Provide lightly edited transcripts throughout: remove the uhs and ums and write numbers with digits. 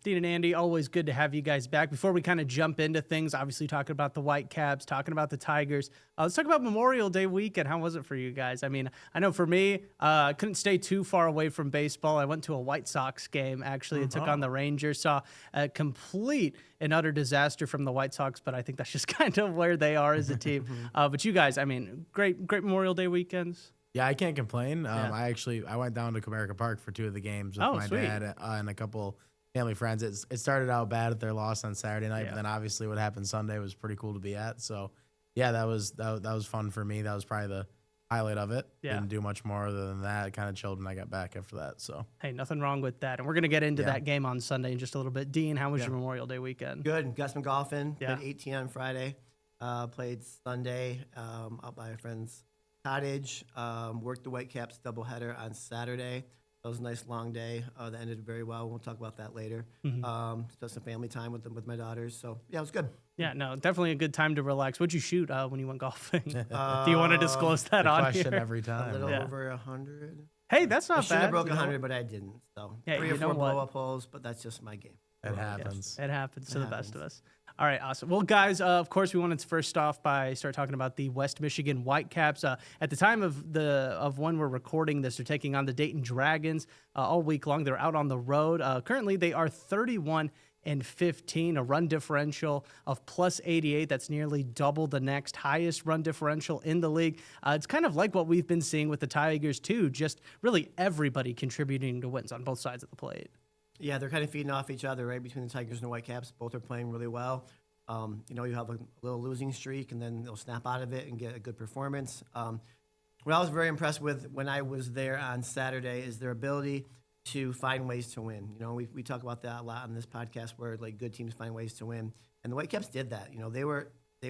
Dean and Andy, always good to have you guys back. Before we kind of jump into things, obviously talking about the Whitecaps, talking about the Tigers, let's talk about Memorial Day weekend. How was it for you guys? I mean, I know for me, I couldn't stay too far away from baseball. I went to a White Sox game, actually, and took on the Rangers. Saw a complete and utter disaster from the White Sox, but I think that's just kind of where they are as a team. But you guys, I mean, great Memorial Day weekends. Yeah, I can't complain. I went down to Comerica Park for 2 of the games with my dad and a couple family friends. It started out bad at their loss on Saturday night, but then obviously what happened Sunday was pretty cool to be at. So, yeah, that was fun for me. That was probably the highlight of it. Yeah. Didn't do much more other than that. I kind of chilled when I got back after that. So, hey, nothing wrong with that. And we're going to get into that game on Sunday in just a little bit. Dean, how was your Memorial Day weekend? Good. Got some golfing. Yeah. Played 18 on Friday. Played Sunday out by a friend's cottage. Worked the Whitecaps doubleheader on Saturday. That was a nice long day. That ended very well. We'll talk about that later. Spent some family time with my daughters. So yeah, it was good. Yeah, no, definitely a good time to relax. What'd you shoot when you went golfing? Do you want to disclose that on question here? every time. A little over 100. Hey, that's not I bad. should have broke 100, but I didn't. So Yeah, 3 you or know 4 what? blow-up holes, but that's just my game. It happens. It happens to the best of happens. us. All right, awesome. Well, guys, of course, we wanted to first off by start talking about the West Michigan Whitecaps. At the time of when we're recording this, they're taking on the Dayton Dragons all week long. They're out on the road. Currently, they are 31-15, a run differential of plus 88. That's nearly double the next highest run differential in the league. It's kind of like what we've been seeing with the Tigers, too, just really everybody contributing to wins on both sides of the plate. Yeah, they're kind of feeding off each other, right, between the Tigers and the Whitecaps. Both are playing really well. You have a little losing streak, and then they'll snap out of it and get a good performance. What I was very impressed with when I was there on Saturday is their ability to find ways to win. We talk about that a lot on this podcast, where like good teams find ways to win, and the Whitecaps did that. They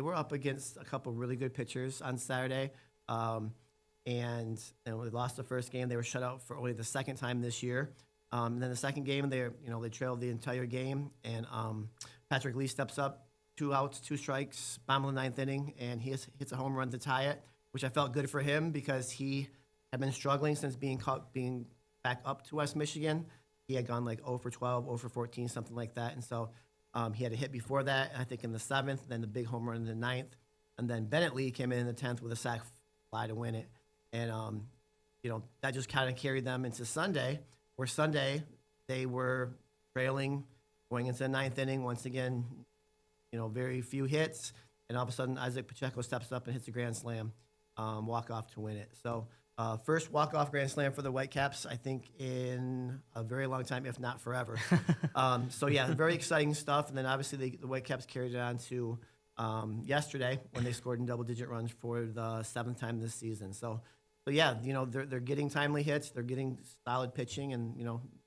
were up against a couple really good pitchers on Saturday, and they lost the first game. They were shut out for only the second time this year. And then the second game, they trailed the entire game, and Patrick Lee steps up, 2 outs, 2 strikes, bottom of the 9th inning, and he hits a home run to tie it, which I felt good for him because he had been struggling since being back up to West Michigan. He had gone like 0 for 12, 0 for 14, something like that, and so he had a hit before that, I think in the 7th, then the big home run in the 9th, and then Bennett Lee came in the 10th with a sac fly to win it, and that just kind of carried them into Sunday. Where Sunday, they were trailing going into the 9th inning. Once again, very few hits. And all of a sudden, Isaac Pacheco steps up and hits a grand slam, walk-off to win it. So first walk-off grand slam for the Whitecaps, I think, in a very long time, if not forever. So, yeah, very exciting stuff. And then, obviously, the Whitecaps carried it on to yesterday when they scored in double-digit runs for the 7th time this season. So yeah, they're getting timely hits, they're getting solid pitching, and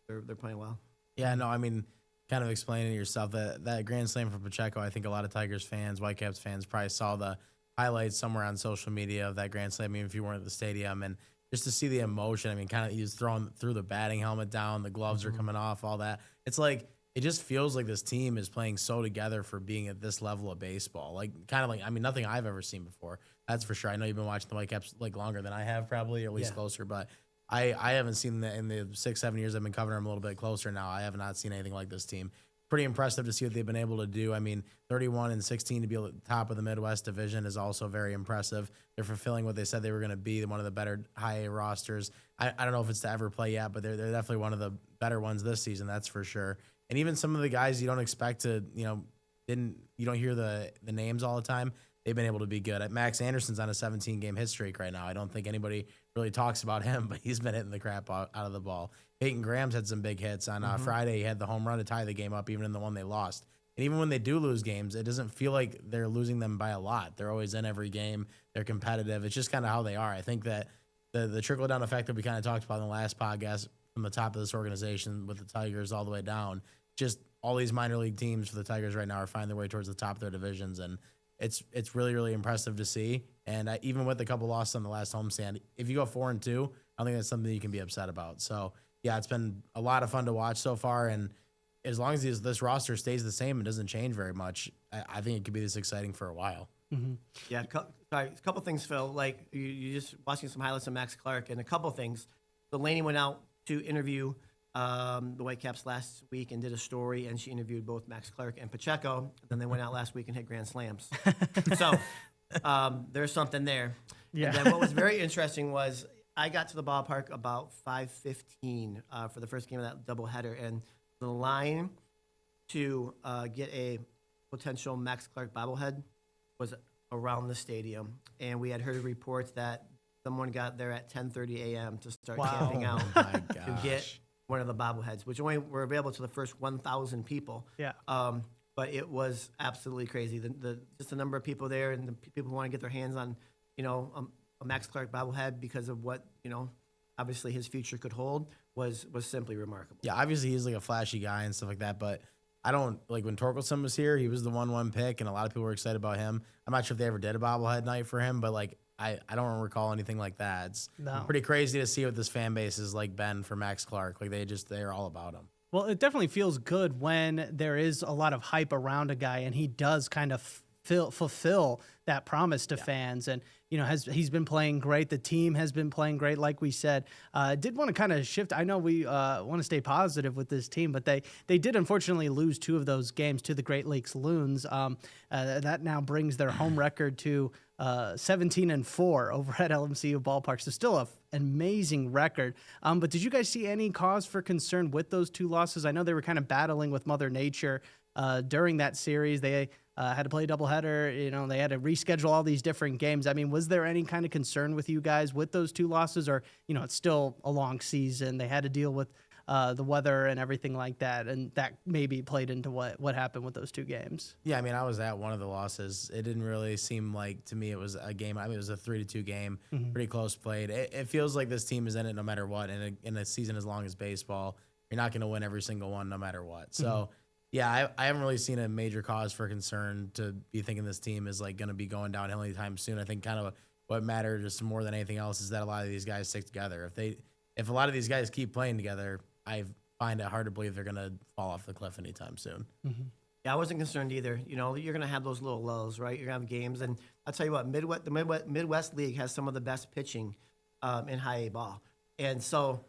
they're playing well. Yeah, no, I mean, kind of explaining to yourself that grand slam for Pacheco. I think a lot of Tigers fans, Whitecaps fans, probably saw the highlights somewhere on social media of that grand slam, even if you weren't at the stadium, and just to see the emotion. I mean, kind of he was throwing through the batting helmet down, the gloves are coming off, all that. It's like it just feels like this team is playing so together for being at this level of baseball. Like, kind of like, I mean, nothing I've ever seen before. That's for sure. I know you've been watching the Whitecaps like longer than I have, probably, or at least closer. But I haven't seen that in the 6-7 years I've been covering them a little bit closer now. I have not seen anything like this team. Pretty impressive to see what they've been able to do. I mean, 31-16 to be at the top of the Midwest Division is also very impressive. They're fulfilling what they said they were going to be, one of the better high-A rosters. I don't know if it's to ever play yet, but they're definitely one of the better ones this season, that's for sure. And even some of the guys you don't expect to, you don't hear the names all the time. They've been able to be good. Max Anderson's on a 17-game hit streak right now. I don't think anybody really talks about him, but he's been hitting the crap out of the ball. Peyton Graham's had some big hits. On Friday, he had the home run to tie the game up, even in the one they lost. And even when they do lose games, it doesn't feel like they're losing them by a lot. They're always in every game. They're competitive. It's just kind of how they are. I think that the trickle-down effect that we kind of talked about in the last podcast from the top of this organization with the Tigers all the way down, just all these minor league teams for the Tigers right now are finding their way towards the top of their divisions, and it's really, really impressive to see. And even with a couple losses on the last homestand, if you go 4-2, I think that's something you can be upset about. So, yeah, it's been a lot of fun to watch so far. And as long as this roster stays the same and doesn't change very much, I think it could be this exciting for a while. Yeah, sorry, a couple things, Phil. Like, you just watching some highlights of Max Clark, and a couple things. So Laney went out to interview the Whitecaps last week and did a story, and she interviewed both Max Clark and Pacheco. Then they went out last week and hit grand slams. So there's something there. Yeah. And then what was very interesting was I got to the ballpark about 5:15 for the first game of that doubleheader, and the line to get a potential Max Clark bobblehead was around the stadium, and we had heard reports that someone got there at 10:30 a.m. to start camping out Oh my to get one of the bobbleheads, which only were available to the first 1,000 people. Yeah. But it was absolutely crazy. Just the number of people there and the people who want to get their hands on, a Max Clark bobblehead because of what, obviously his future could hold was simply remarkable. Yeah, obviously he's like a flashy guy and stuff like that, but I don't like when Torkelson was here, he was the 1-1 pick, and a lot of people were excited about him. I'm not sure if they ever did a bobblehead night for him, but like I don't recall anything like that. It's pretty crazy to see what this fan base is like been for Max Clark. Like they're all about him. Well, it definitely feels good when there is a lot of hype around a guy and he does kind of fulfill that promise to fans. And, he's been playing great. The team has been playing great, like we said. Did want to kind of shift. I know we want to stay positive with this team, but they did unfortunately lose 2 of those games to the Great Lakes Loons. That now brings their home record to 17-4 over at LMCU Ballpark. So still an amazing record. But did you guys see any cause for concern with those 2 losses? I know they were kind of battling with Mother Nature during that series. They had to play a doubleheader. They had to reschedule all these different games. I mean, was there any kind of concern with you guys with those 2 losses, or it's still a long season? They had to deal with the weather and everything like that, and that maybe played into what happened with those 2 games. Yeah, I mean, I was at one of the losses. It didn't really seem like to me it was a game. I mean, it was a 3-2 game, pretty close played. It feels like this team is in it no matter what. And in a season as long as baseball, you're not going to win every single one no matter what. So. Yeah, I haven't really seen a major cause for concern to be thinking this team is like going to be going downhill anytime soon. I think kind of what mattered just more than anything else is that a lot of these guys stick together. If a lot of these guys keep playing together, I find it hard to believe they're going to fall off the cliff anytime soon. Yeah, I wasn't concerned either. You're going to have those little lulls, right? You're going to have games, and I'll tell you what, the Midwest League has some of the best pitching in high A ball, and so.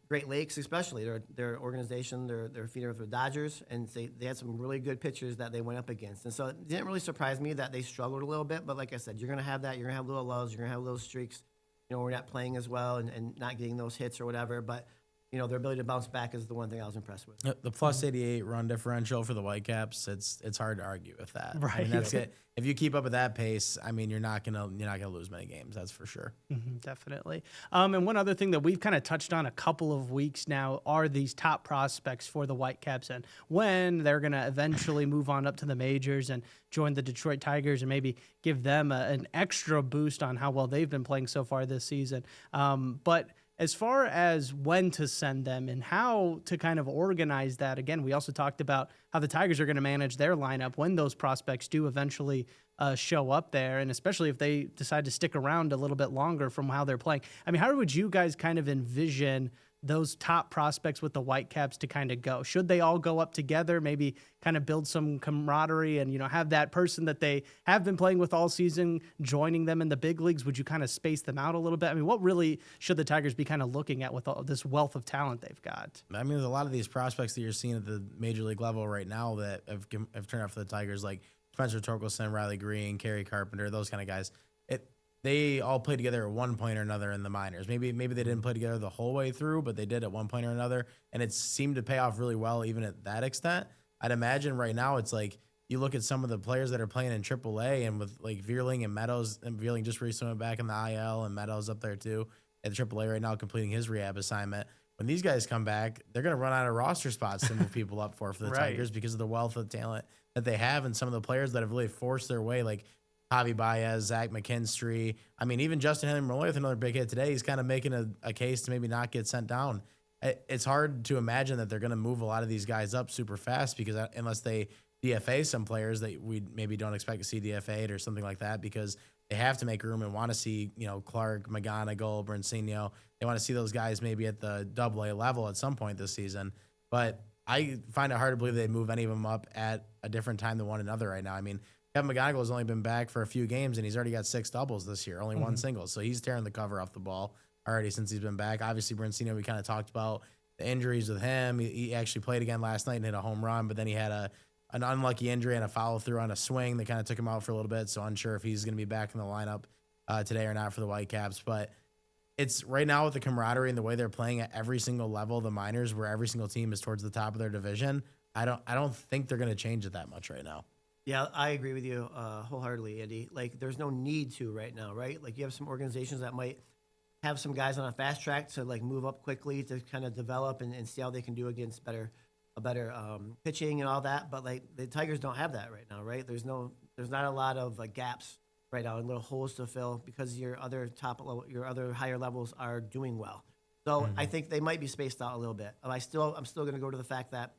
Great Lakes especially, their organization, they're feeder of the Dodgers, and they had some really good pitchers that they went up against. And so it didn't really surprise me that they struggled a little bit, but like I said, you're going to have that. You're going to have little lulls. You're going to have little streaks. We're not playing as well and not getting those hits or whatever, but their ability to bounce back is the one thing I was impressed with. The plus 88 run differential for the Whitecaps, it's hard to argue with that. Right. I mean, that's it. If you keep up at that pace, I mean, you're not gonna lose many games. That's for sure. Definitely. And one other thing that we've kind of touched on a couple of weeks now are these top prospects for the Whitecaps and when they're going to eventually move on up to the majors and join the Detroit Tigers and maybe give them an extra boost on how well they've been playing so far this season. But as far as when to send them and how to kind of organize that, again, we also talked about how the Tigers are going to manage their lineup when those prospects do eventually show up there, and especially if they decide to stick around a little bit longer from how they're playing. I mean, how would you guys kind of envision those top prospects with the Whitecaps to kind of go? Should they all go up together, maybe kind of build some camaraderie and, have that person that they have been playing with all season joining them in the big leagues? Would you kind of space them out a little bit? I mean, what really should the Tigers be kind of looking at with all this wealth of talent they've got? I mean, there's a lot of these prospects that you're seeing at the major league level right now that have turned out for the Tigers, like Spencer Torkelson, Riley Green, Kerry Carpenter, those kind of guys. They all played together at one point or another in the minors. Maybe they didn't play together the whole way through, but they did at one point or another, and it seemed to pay off really well even at that extent. I'd imagine right now it's like you look at some of the players that are playing in AAA and with like Veerling and Meadows, and Veerling just recently went back in the IL, and Meadows up there too at AAA right now completing his rehab assignment. When these guys come back, they're going to run out of roster spots to move people up for the Tigers because of the wealth of talent that they have and some of the players that have really forced their way, like Javi Baez, Zach McKinstry. I mean, even Justin Henry Malloy with another big hit today. He's kind of making a case to maybe not get sent down. It's hard to imagine that they're going to move a lot of these guys up super fast because unless they DFA some players that we maybe don't expect to see DFA'd or something like that because they have to make room and want to see, Clark, McGonigal, Brincino. They want to see those guys maybe at the AA level at some point this season. But I find it hard to believe they'd move any of them up at a different time than one another right now. I mean, Kevin McGonigal has only been back for a few games, and he's already got 6 doubles this year, only 1 single. So he's tearing the cover off the ball already since he's been back. Obviously, Brincino, we kind of talked about. the injuries with him. He actually played again last night and hit a home run, but then he had an unlucky injury and a follow through on a swing that kind of took him out for a little bit. So unsure if he's going to be back in the lineup today or not for the Whitecaps. But it's right now with the camaraderie and the way they're playing at every single level of the minors, where every single team is towards the top of their division. I don't think they're going to change it that much right now. Yeah, I agree with you wholeheartedly, Andy. Like, there's no need to right now, right? Like, you have some organizations that might have some guys on a fast track to like move up quickly to kind of develop and see how they can do against better pitching and all that. But like the Tigers don't have that right now, right? There's not a lot of gaps right now and little holes to fill because your other higher levels are doing well. So I think they might be spaced out a little bit. I'm still going to go to the fact that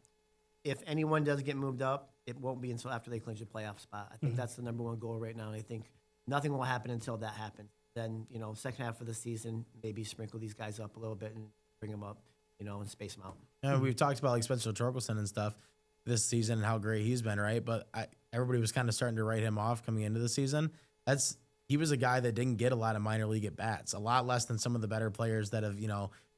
if anyone does get moved up, it won't be until after they clinch a playoff spot. I think that's the number one goal right now. And I think nothing will happen until that happens. Then, second half of the season, maybe sprinkle these guys up a little bit and bring them up, and space them out. We've talked about like Spencer Torkelson and stuff this season and how great he's been, right? But everybody was kind of starting to write him off coming into the season. He was a guy that didn't get a lot of minor league at bats, a lot less than some of the better players that have,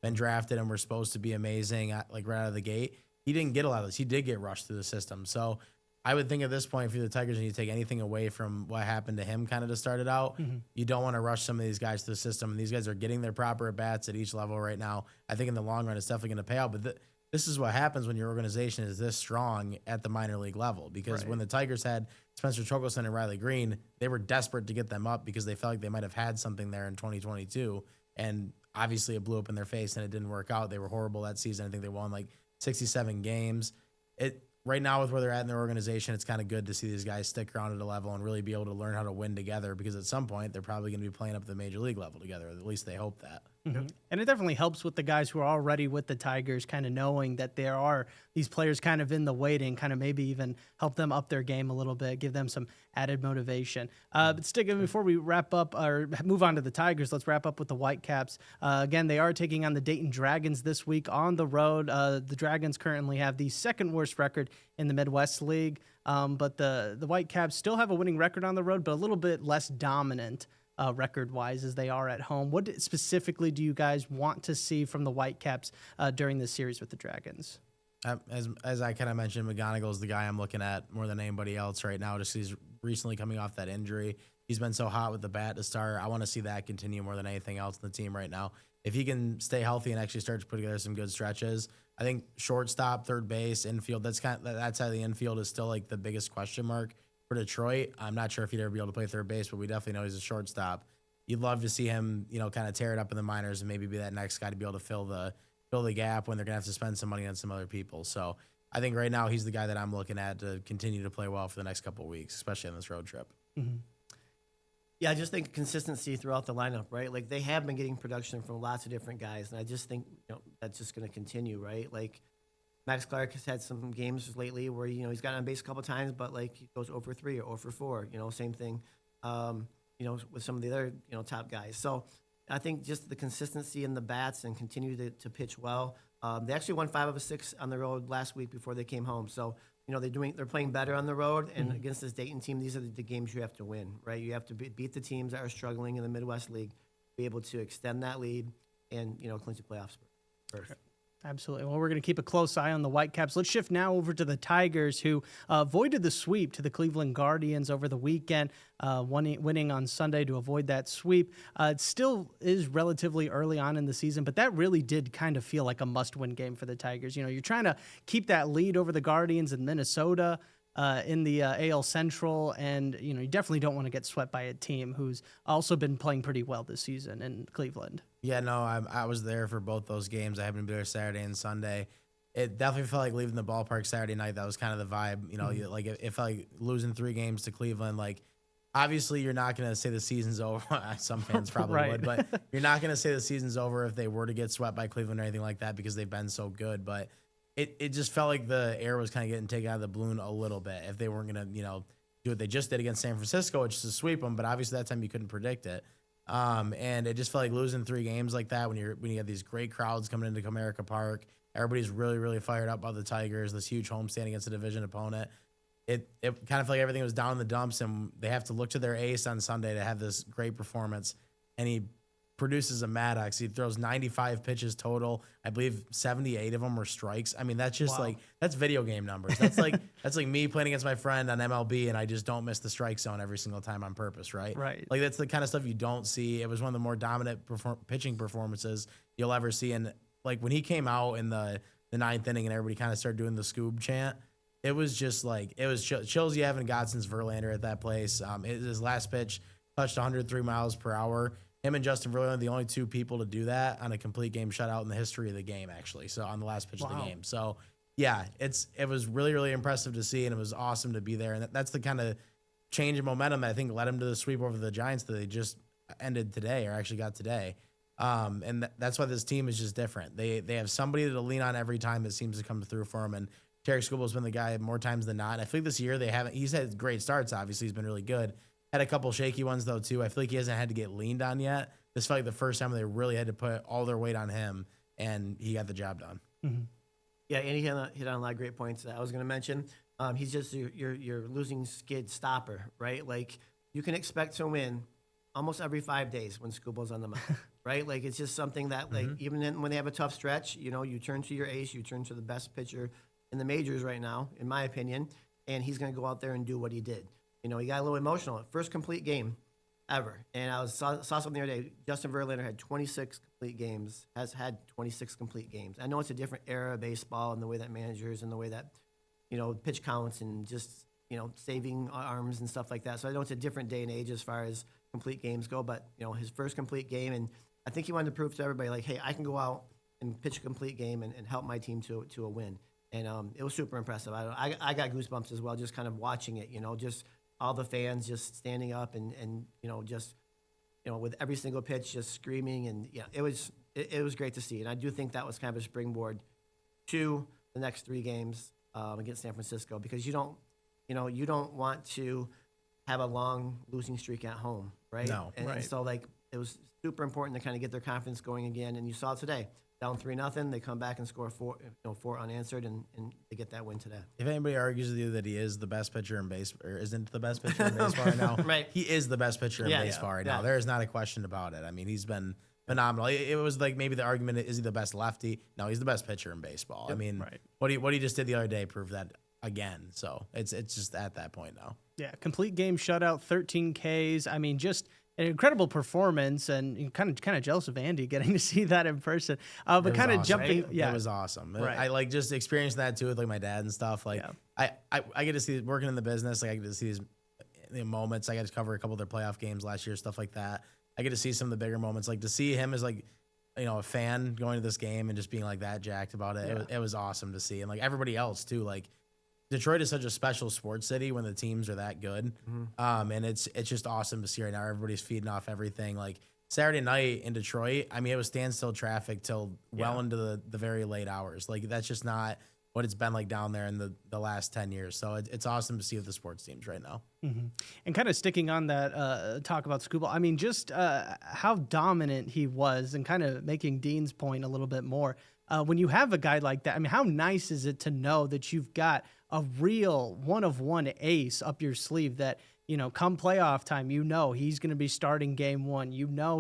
been drafted and were supposed to be amazing, like right out of the gate. He didn't get a lot of this. He did get rushed through the system. So I would think at this point, if you're the Tigers and you take anything away from what happened to him kind of to start it out, you don't want to rush some of these guys to the system. And these guys are getting their proper at-bats at each level right now. I think in the long run, it's definitely going to pay out. But this is what happens when your organization is this strong at the minor league level. Because when the Tigers had Spencer Torkelson and Riley Green, they were desperate to get them up because they felt like they might have had something there in 2022. And obviously it blew up in their face and it didn't work out. They were horrible that season. I think they won like 67 games. Right now with where they're at in their organization, it's kind of good to see these guys stick around at a level and really be able to learn how to win together, because at some point they're probably going to be playing up at the major league level together. At least they hope that. And it definitely helps with the guys who are already with the Tigers, kind of knowing that there are these players kind of in the waiting, kind of maybe even help them up their game a little bit, give them some added motivation. But before we wrap up or move on to the Tigers, let's wrap up with the Whitecaps. Again, they are taking on the Dayton Dragons this week on the road. The Dragons currently have the second worst record in the Midwest League, but the Whitecaps still have a winning record on the road, but a little bit less dominant record-wise as they are at home. What specifically do you guys want to see from the Whitecaps during this series with the Dragons? As I kind of mentioned, McGonigal's the guy I'm looking at more than anybody else right now, just 'cause he's recently coming off that injury. He's been so hot with the bat to start. I want to see that continue more than anything else in the team right now. If he can stay healthy and actually start to put together some good stretches, I think shortstop, third base, infield, that side of the infield is still like the biggest question mark for Detroit. I'm not sure if he'd ever be able to play third base, but we definitely know he's a shortstop. You'd love to see him, kind of tear it up in the minors and maybe be that next guy to be able to fill the gap when they're gonna have to spend some money on some other people. So I think right now he's the guy that I'm looking at to continue to play well for the next couple of weeks, especially on this road trip. Yeah, I just think consistency throughout the lineup, right? Like, they have been getting production from lots of different guys, and I just think that's just going to continue, right? Like, Max Clark has had some games lately where he's gotten on base a couple times, but like he goes 0 for 3 or 0 for 4. Same thing. With some of the other top guys. So I think just the consistency in the bats and continue to pitch well. They actually won 5 of 6 on the road last week before they came home. So they're playing better on the road, and against this Dayton team, these are the games you have to win, right? You have to beat the teams that are struggling in the Midwest League, be able to extend that lead, and clinch the playoffs first. Absolutely. Well, we're going to keep a close eye on the Whitecaps. Let's shift now over to the Tigers, who avoided the sweep to the Cleveland Guardians over the weekend, winning on Sunday to avoid that sweep. It still is relatively early on in the season, but that really did kind of feel like a must-win game for the Tigers. You're trying to keep that lead over the Guardians in Minnesota in the AL Central, and you definitely don't want to get swept by a team who's also been playing pretty well this season in Cleveland. Yeah, no, I was there for both those games. I happened to be there Saturday and Sunday. It definitely felt like leaving the ballpark Saturday night. That was kind of the vibe. Like it felt like losing 3 games to Cleveland. Like, obviously, you're not going to say the season's over. Some fans probably would, but you're not going to say the season's over if they were to get swept by Cleveland or anything like that, because they've been so good. But it just felt like the air was kind of getting taken out of the balloon a little bit if they weren't going to do what they just did against San Francisco, which is to sweep them. But obviously that time you couldn't predict it. And it just felt like losing 3 games like that when you have these great crowds coming into Comerica Park, everybody's really, really fired up about the Tigers, this huge homestand against a division opponent. It kind of felt like everything was down in the dumps, and they have to look to their ace on Sunday to have this great performance. And he produces a Maddox. He throws 95 pitches total. I believe 78 of them were strikes. I mean, that's just like, that's video game numbers. That's like me playing against my friend on MLB and I just don't miss the strike zone every single time on purpose, right? Right. Like that's the kind of stuff you don't see. It was one of the more dominant pitching performances you'll ever see. And like when he came out in the ninth inning and everybody kind of started doing the Scoob chant, it was just like, it was chills you haven't got since Verlander at that place. His last pitch touched 103 miles per hour. Him and Justin Verlander are the only two people to do that on a complete game shutout in the history of the game, actually. So on the last pitch of the game. So yeah, it was really, really impressive to see, and it was awesome to be there. And that's the kind of change in momentum that I think led him to the sweep over the Giants that they just ended today, or actually got today. And that's why this team is just different. They have somebody to lean on every time that seems to come through for him. And Terry Scooble's been the guy more times than not. And I feel like this year he's had great starts. Obviously, he's been really good. Had a couple shaky ones though too. I feel like he hasn't had to get leaned on yet. This felt like the first time they really had to put all their weight on him, and he got the job done. Mm-hmm. Yeah, and he hit on a lot of great points that I was going to mention. He's just your losing skid stopper, right? Like you can expect to win almost every 5 days when Scooble's on the mound, right? Like it's just something that like even when they have a tough stretch, you turn to your ace, you turn to the best pitcher in the majors right now, in my opinion, and he's going to go out there and do what he did. He got a little emotional. First complete game ever. And I saw something the other day. Justin Verlander had 26 complete games, has had 26 complete games. I know it's a different era of baseball and the way that managers and the way that, pitch counts and just, saving arms and stuff like that. So I know it's a different day and age as far as complete games go. But, his first complete game, and I think he wanted to prove to everybody, like, hey, I can go out and pitch a complete game and help my team to a win. And it was super impressive. I got goosebumps as well just kind of watching it, just – all the fans just standing up and just with every single pitch just screaming, and it was great to see. And I do think that was kind of a springboard to the next 3 games against San Francisco, because you don't want to have a long losing streak at home, right? No, and so like it was super important to kind of get their confidence going again. And you saw it today. Down 3-0, they come back and score 4 unanswered, and they get that win today. If anybody argues with you that he is the best pitcher in baseball, or isn't the best pitcher in baseball right now, right? He is the best pitcher in baseball right now. There is not a question about it. I mean, he's been phenomenal. It was like maybe the argument, is he the best lefty? No, he's the best pitcher in baseball. I mean, what he just did the other day proved that again. So it's just at that point now. Yeah, complete game shutout, 13 Ks. I mean, just an incredible performance, and kind of jealous of Andy getting to see that in person. But kind of awesome. jumping, Right? yeah, That was awesome. Right. I like just experienced that too with like my dad and stuff. Like I get to see working in the business. Like I get to see these moments. I got to cover a couple of their playoff games last year, stuff like that. I get to see some of the bigger moments. Like to see him as like a fan going to this game and just being like that jacked about it. Yeah. It was awesome to see, and like everybody else too. Like Detroit is such a special sports city when the teams are that good. And it's just awesome to see right now. Everybody's feeding off everything. Like Saturday night in Detroit, I mean, it was standstill traffic till well into the very late hours. Like that's just not what it's been like down there in the last 10 years. So it's awesome to see with the sports teams right now. And kind of sticking on that talk about Scooble, I mean, just how dominant he was, and kind of making Dean's point a little bit more. When you have a guy like that, I mean, how nice is it to know that you've got a real one-of-one ace up your sleeve that, come playoff time, he's going to be starting game 1.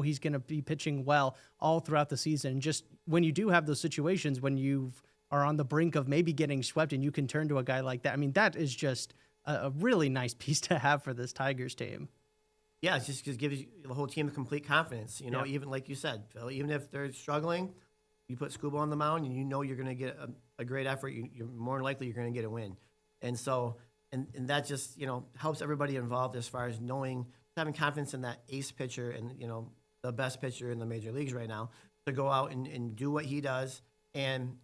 He's going to be pitching well all throughout the season. Just when you do have those situations when you are on the brink of maybe getting swept and you can turn to a guy like that, I mean, that is just a really nice piece to have for this Tigers team. Yeah, it just gives the whole team complete confidence. Even like you said, Phil, even if they're struggling, you put Scooble on the mound and you're going to get a great effort. You're more likely you're going to get a win. And so, and that just, helps everybody involved as far as having confidence in that ace pitcher and, the best pitcher in the major leagues right now to go out and do what he does. And,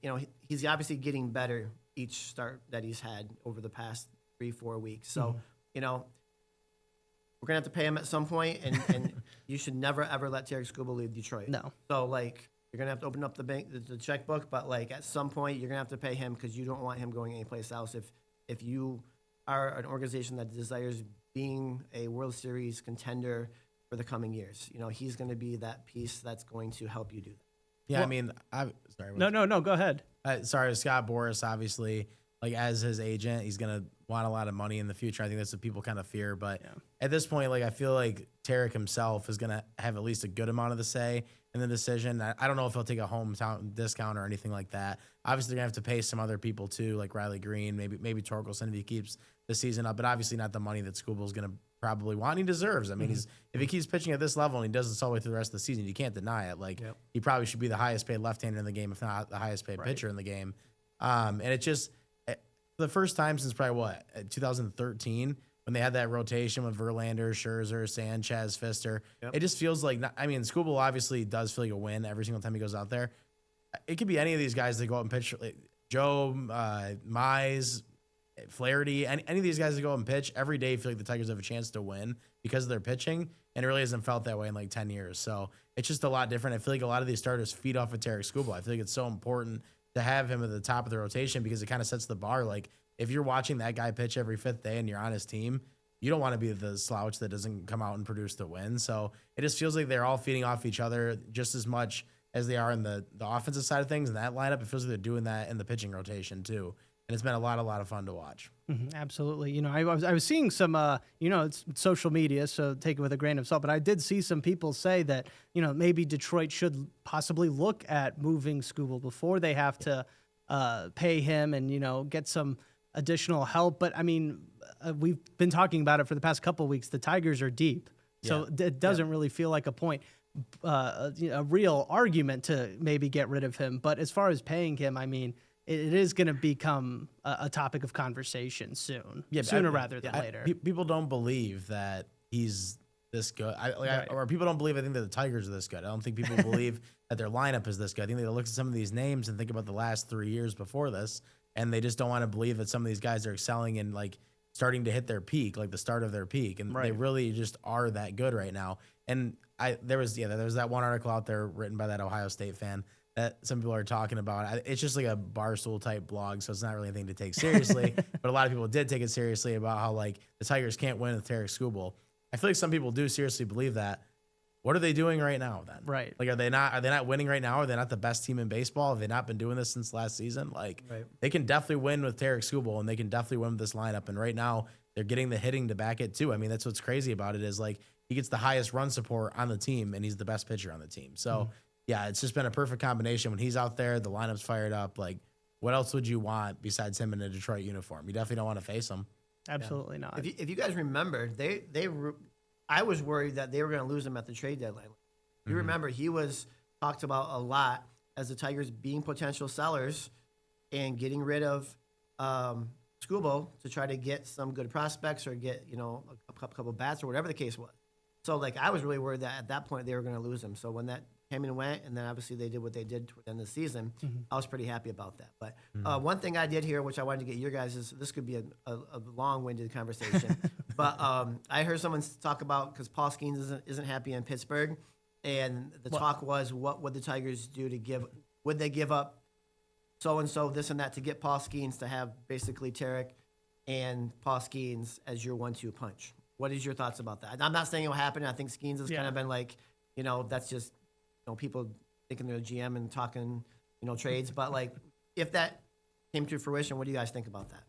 he's obviously getting better each start that he's had over the past 3-4 weeks. So, we're going to have to pay him at some point, and you should never, ever let Terry Scoobble leave Detroit. No. So, you're going to have to open up the checkbook, but, at some point, you're going to have to pay him because you don't want him going anyplace else. If you are an organization that desires being a World Series contender for the coming years, he's going to be that piece that's going to help you do that. Yeah, Well, I mean, sorry. No, go ahead. Sorry, Scott Boras, obviously. like as his agent, he's gonna want a lot of money in the future. I think that's what people kind of fear. But at this point, like I feel like Tarek himself is gonna have at least a good amount of the say in the decision. I don't know if he'll take a hometown discount or anything like that. Obviously, they're gonna have to pay some other people too, like Riley Green, maybe Torkelson if he keeps the season up. But obviously, not the money that Scooble's gonna probably want. And he deserves. I mean, if he keeps pitching at this level and he does this all the way through the rest of the season, you can't deny it. Like he probably should be the highest paid left-hander in the game, if not the highest paid pitcher in the game. And it just the first time since probably 2013 when they had that rotation with Verlander, Scherzer, Sanchez, Pfister. It just feels like I mean, Scooble obviously does feel like a win every single time he goes out there. It could be any of these guys that go out and pitch. Like Joe, Mize, Flaherty, any of these guys that go out and pitch every day feel like the Tigers have a chance to win because of their pitching, and it really hasn't felt that way in like 10 years. So it's just a lot different. I feel like a lot of these starters feed off of Tarek Skubal. I feel like it's so important to have him at the top of the rotation because it kind of sets the bar. Like if you're watching that guy pitch every fifth day and you're on his team, you don't want to be the slouch that doesn't come out and produce the win. So it just feels like they're all feeding off each other just as much as they are in the offensive side of things. In that lineup, it feels like they're doing that in the pitching rotation too. And it's been a lot of fun to watch. Absolutely. You know, I was seeing some, you know, it's social media, so take it with a grain of salt, but I did see some people say that, you know, maybe Detroit should possibly look at moving Skubal before they have to pay him and, you know, get some additional help. But I mean, we've been talking about it for the past couple of weeks. The Tigers are deep, so it doesn't really feel like a point, a real argument to maybe get rid of him. But as far as paying him, I mean, it is going to become a topic of conversation soon, sooner rather than later. People don't believe that he's this good, or people don't believe. I think that the Tigers are this good. I don't think people believe that their lineup is this good. I think they look at some of these names and think about the last 3 years before this, and they just don't want to believe that some of these guys are excelling and like starting to hit their peak, like the start of their peak, and they really just are that good right now. And there was that one article out there written by that Ohio State fan that some people are talking about. It's just like a Barstool type blog, so it's not really anything to take seriously. But a lot of people did take it seriously about how like the Tigers can't win with Tarek Skubal. I feel like some people do seriously believe that. What are they doing right now then? Right. Like, are they not winning right now? Are they not the best team in baseball? Have they not been doing this since last season? Like, they can definitely win with Tarek Skubal, and they can definitely win with this lineup. And right now, they're getting the hitting to back it too. I mean, that's what's crazy about it is like he gets the highest run support on the team, and he's the best pitcher on the team. So, yeah, it's just been a perfect combination. When he's out there, the lineup's fired up. Like, what else would you want besides him in a Detroit uniform? You definitely don't want to face him. Absolutely not. If you guys remember, I was worried that they were going to lose him at the trade deadline. You remember he was talked about a lot as the Tigers being potential sellers and getting rid of Skubal to try to get some good prospects or get, you know, a couple bats or whatever the case was. So, like, I was really worried that at that point they were going to lose him. So when that came and went, and then obviously they did what they did toward the end of the season, I was pretty happy about that. But one thing I did here, which I wanted to get your guys, is this could be a long-winded conversation. But I heard someone talk about, because Paul Skeens isn't happy in Pittsburgh, and the talk was, what would the Tigers do would they give up so-and-so, this and that, to get Paul Skeens to have basically Tarek and Paul Skeens as your 1-2 punch? What is your thoughts about that? I'm not saying it will happen. I think Skeens has kind of been like, you know, that's just, you know, people thinking they're a GM and talking, you know, trades. But like, if that came to fruition, what do you guys think about that?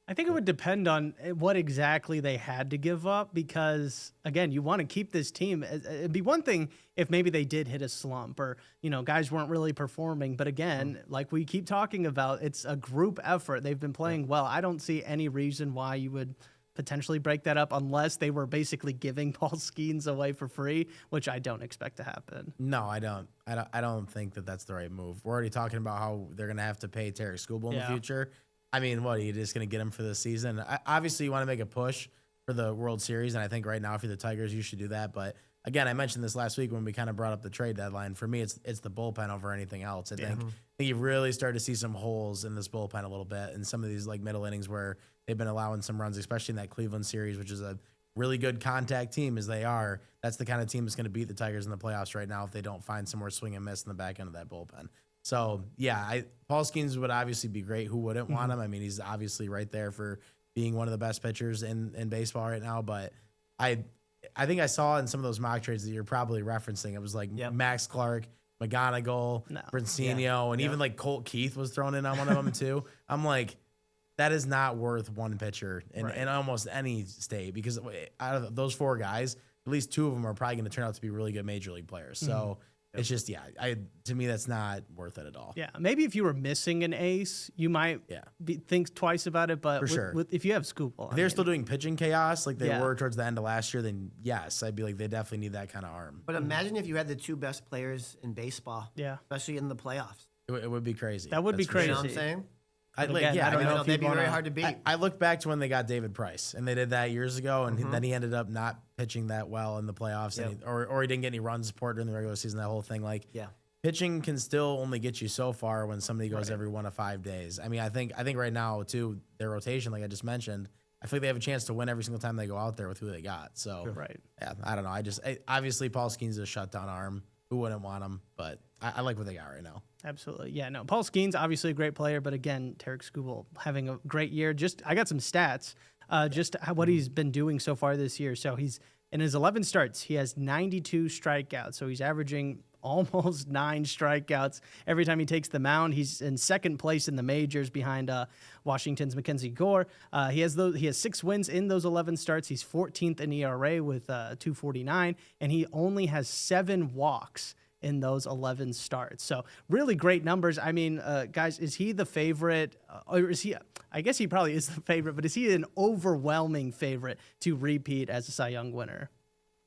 I think it would depend on what exactly they had to give up because, again, you want to keep this team. It'd be one thing if maybe they did hit a slump or, you know, guys weren't really performing. But again, like we keep talking about, it's a group effort. They've been playing well. I don't see any reason why you would potentially break that up unless they were basically giving Paul Skeens away for free, which I don't expect to happen. No, I don't. I don't think that that's the right move. We're already talking about how they're going to have to pay Tarek Skubal in the future. I mean, what, are you just going to get him for the season? Obviously, you want to make a push for the World Series, and I think right now, if you're the Tigers, you should do that. But again, I mentioned this last week when we kind of brought up the trade deadline. For me, it's the bullpen over anything else. I think you've really started to see some holes in this bullpen a little bit, and some of these like middle innings where they've been allowing some runs, especially in that Cleveland series, which is a really good contact team as they are. That's the kind of team that's going to beat the Tigers in the playoffs right now if they don't find somewhere swing and miss in the back end of that bullpen. So, yeah, Paul Skeens would obviously be great. Who wouldn't want him? I mean, he's obviously right there for being one of the best pitchers in baseball right now. But I think I saw in some of those mock trades that you're probably referencing, it was like Max Clark, McGonigal, Brincino, and even like Colt Keith was thrown in on one of them too. I'm like, that is not worth one pitcher in almost any state, because out of those 4 guys, at least 2 of them are probably going to turn out to be really good major league players. So it's just, to me, that's not worth it at all. Yeah, maybe if you were missing an ace, you might think twice about it. But if you have Skubal, if they're still doing pitching chaos like they were towards the end of last year, then yes, I'd be like, they definitely need that kind of arm. But imagine if you had the 2 best players in baseball, especially in the playoffs. It would be crazy. That would be crazy. You know what I'm saying? I don't know if they'd be very hard to beat. I look back to when they got David Price, and they did that years ago, and then he ended up not pitching that well in the playoffs, and or he didn't get any run support during the regular season. That whole thing, pitching can still only get you so far when somebody goes every 1 of 5 days. I mean, I think right now too, their rotation, like I just mentioned, I feel like they have a chance to win every single time they go out there with who they got. So yeah, I don't know. Obviously Paul Skeens is a shutdown arm. Who wouldn't want him? But I like what they got right now. Absolutely. Yeah, no. Paul Skeens, obviously a great player, but again, Tarek Skubal having a great year. I got some stats, what he's been doing so far this year. So he's in his 11 starts, he has 92 strikeouts. So he's averaging almost 9 strikeouts every time he takes the mound. He's in second place in the majors behind Washington's Mackenzie Gore. He has 6 wins in those 11 starts. He's 14th in ERA with 2.49, and he only has 7 walks in those 11 starts. So really great numbers. I mean, guys, is he the favorite? Or is he, I guess he probably is the favorite, but is he an overwhelming favorite to repeat as a Cy Young winner?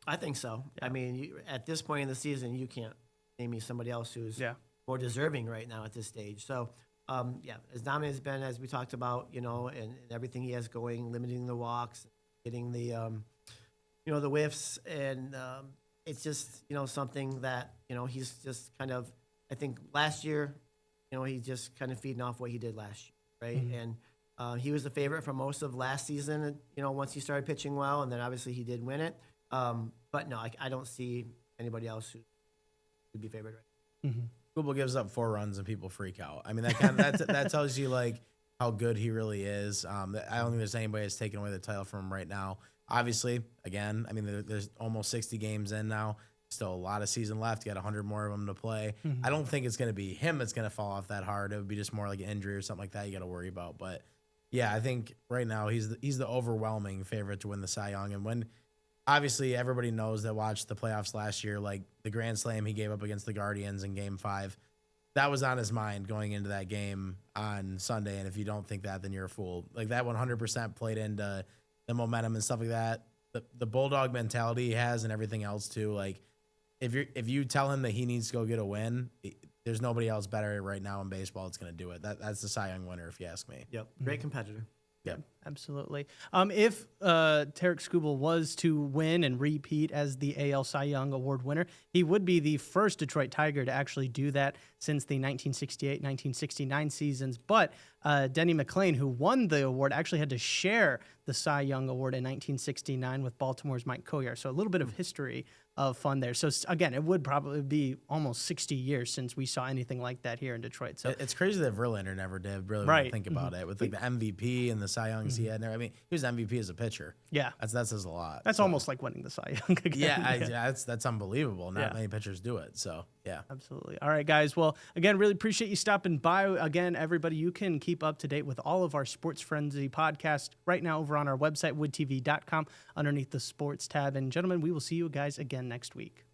I think so. Yeah. I mean, at this point in the season, you can't name me somebody else who's more deserving right now at this stage. So, as dominant has been, as we talked about, and everything he has going, limiting the walks, getting the, the whiffs, and it's just, something that, he's just kind of, I think last year, he's just kind of feeding off what he did last year, right? Mm-hmm. And he was the favorite for most of last season, once he started pitching well, and then obviously he did win it. But no, I don't see anybody else who would be favored right now. Mm-hmm. Google gives up 4 runs and people freak out. I mean, that tells you like how good he really is. I don't think there's anybody that's taking away the title from him right now. Obviously, again, I mean, there's almost 60 games in now. Still a lot of season left. You got 100 more of them to play. Mm-hmm. I don't think it's going to be him that's going to fall off that hard. It would be just more like an injury or something like that you got to worry about. But yeah, I think right now he's the overwhelming favorite to win the Cy Young. And when obviously everybody knows that watched the playoffs last year, like the grand slam he gave up against the Guardians in Game 5, that was on his mind going into that game on Sunday. And if you don't think that, then you're a fool. Like that 100% played into the momentum and stuff like that. The Bulldog mentality he has and everything else too. Like if you tell him that he needs to go get a win, there's nobody else better right now in baseball that's going to do it. That's the Cy Young winner, if you ask me. Yep, great competitor. Yep, absolutely. If Tarek Skubal was to win and repeat as the AL Cy Young Award winner, he would be the first Detroit Tiger to actually do that since the 1968-1969 seasons. But Denny McLain, who won the award, actually had to share the Cy Young Award in 1969 with Baltimore's Mike Collier. So a little bit of history of fun there. So again, it would probably be almost 60 years since we saw anything like that here in Detroit. So it's crazy that Verlander never did. Really, when you think about it, with like the MVP and the Cy Youngs he had there. I mean, he was MVP as a pitcher. Yeah, that says a lot. That's almost like winning the Cy Young again. Yeah, that's unbelievable. Not many pitchers do it. So yeah, absolutely. All right, guys. Well, again, really appreciate you stopping by. Again, everybody, you can keep up to date with all of our Sports Frenzy podcasts right now over on our website, woodtv.com, underneath the sports tab. And gentlemen, we will see you guys again next week.